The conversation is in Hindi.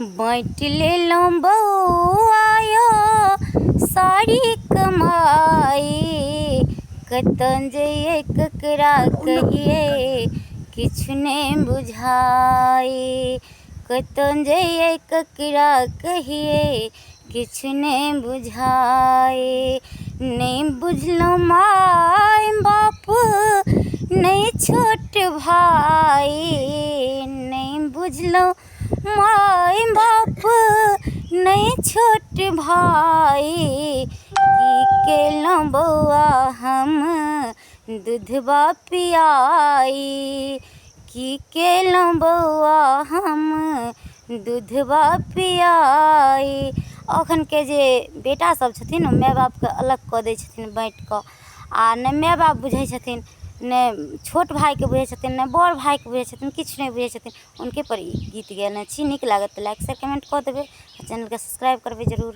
बाँट लेलहुँ बौआयो सारी कमाई, कतऽ जइयै ककरा कहियै किछु नहि बुझाइ, कतऽ जइयै ककरा कहियै किछु नहि बुझाइ। नहि बुझलहुँ माय बाप नहि छोट भाइ, नहि बुझलहुँ माय बाप नहीं छोट भाई, की केलहुँ बौआ हम दूधबा पियाई, की केलहुँ बौआ हम दूधबा पियाई। अखनके जे बेटा सब छथिन माय बापके अलग कऽ दै छथिन बाँटि कऽ, आ नहि माय बाप बुझै छथिन, नहि छोट भाइके बुझै छथिन, नहि बड़ भाइके बुझै छथिन, किछु नहि बुझै छथिन। हुनके पर ई गीत गेने छी। नीक लागत तऽ लाइक शेयर कमेंट कऽ देबै, चैनलके सब्सक्राइब करबै जरूर।